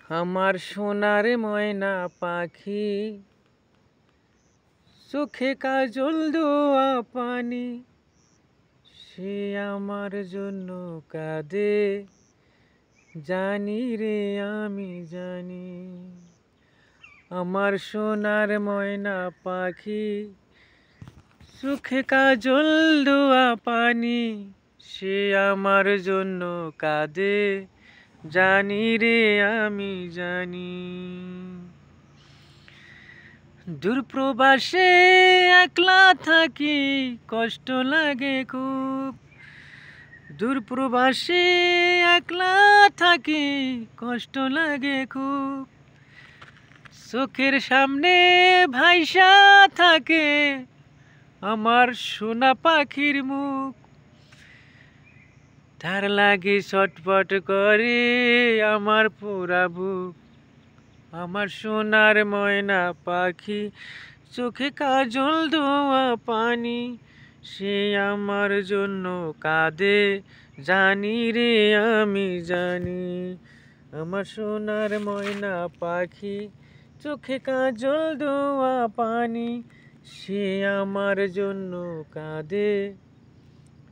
আমার সোনার ময়না পাখি, চোখে কাজল দোয়া পানি, সে আমার জন্য কাঁদে, জানি রে আমি জানি। আমার সোনার ময়না পাখি, চোখে কাজল দোয়া পানি, সে আমার জন্য কাঁদে, জানি রে আমি জানি। দূরপ্রবাসে একলা থাকি, কষ্ট লাগে খুব। দূরপ্রবাসে একলা থাকি, কষ্ট লাগে খুব। চোখের সামনে ভাইসা থাকে আমার সোনা পাখির মুখ, তার লাগে ছটফট করে আমার পুরা বুক। আমার সোনার ময়না পাখি, চোখে কাজল দোয়া পানি, সে আমার জন্য কাঁদে, জানি রে আমি জানি। আমার সোনার ময়না পাখি, চোখে কাজল দোয়া পানি, সে আমার জন্য কাঁদে,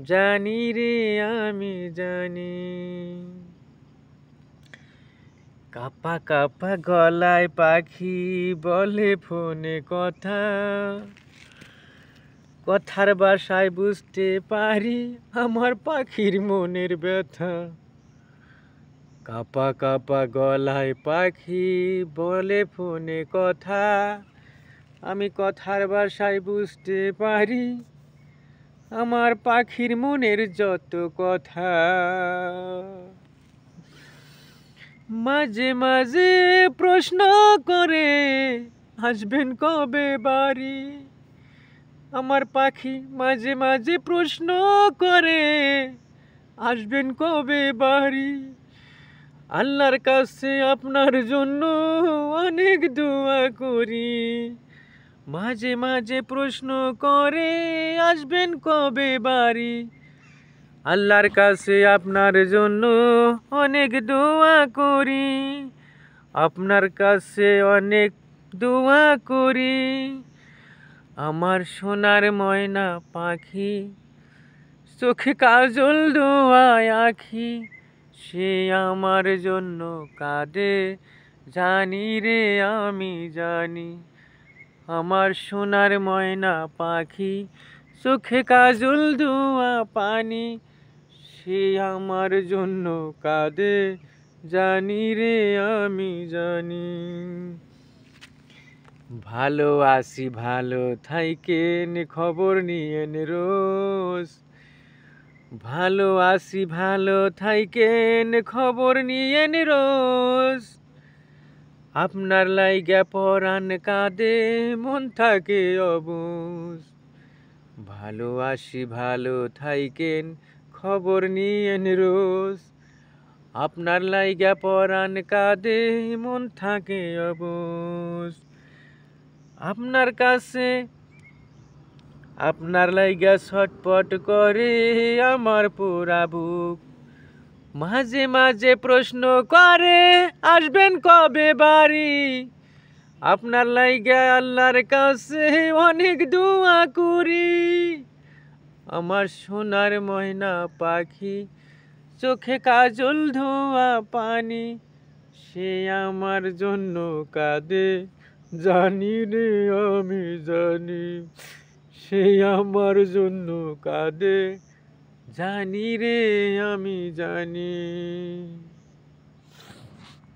জানি রে আমি জানি। কাপা কাপা গলায় পাখি বলে ফোনে কথা, কথার ভাষায় বুঝতে পারি আমার পাখির মনের ব্যথা। কাপা কাপা গলায় পাখি বলে ফোনে কথা, আমি কথার ভাষায় বুঝতে পারি আমার পাখির মনের যত কথা। মাঝে মাঝে প্রশ্ন করে আসবেন কবে বাড়ি। আমার পাখি মাঝে মাঝে প্রশ্ন করে আসবেন কবে বাড়ি। আল্লাহর কাছে আপনার জন্য অনেক দোয়া করি। মাঝে মাঝে প্রশ্ন করে আসবেন কবে বাড়ি। আল্লাহর কাছে আপনার জন্য অনেক দোয়া করি, আপনার কাছে অনেক দোয়া করি। আমার সোনার ময়না পাখি, চোখে কাজল দোয়া আখি, সে আমার জন্য কাঁদে, জানি রে আমি জানি। আমার সোনার ময়না পাখি, চোখে কাজল দোয়া পানি, সে আমার জন্য কাঁদে, জানি রে আমি জানি। ভালো আছি ভালো থাইকেন খবর নিয়েন রোজ। ভালো আছি ভালো থাইকেন খবর নিয়েন রোজ। আপনার লাইগা পরাণ কাঁদে, মন থাকে অবুঝ। ভালো আছি ভালো থাইকেন খবর নিয়েন রোজ। আপনার লাইগা পরাণ কাঁদে, মন থাকে অবুঝ। আপনার কাছে আপনার লাইগা ছটপট করে আমার পুরা বুক। মাঝে মাঝে প্রশ্ন করে আসবেন কবে বাড়ি। আপনার লাইগা আল্লাহর কাছে অনেক দোয়া করি। আমার সোনার ময়না পাখি, চোখে কাজল ধোয়া পানি, সে আমার জন্য কাঁদে, জানি রে আমি জানি। সে আমার জন্য কাঁদে, জানি রে আমি জানি।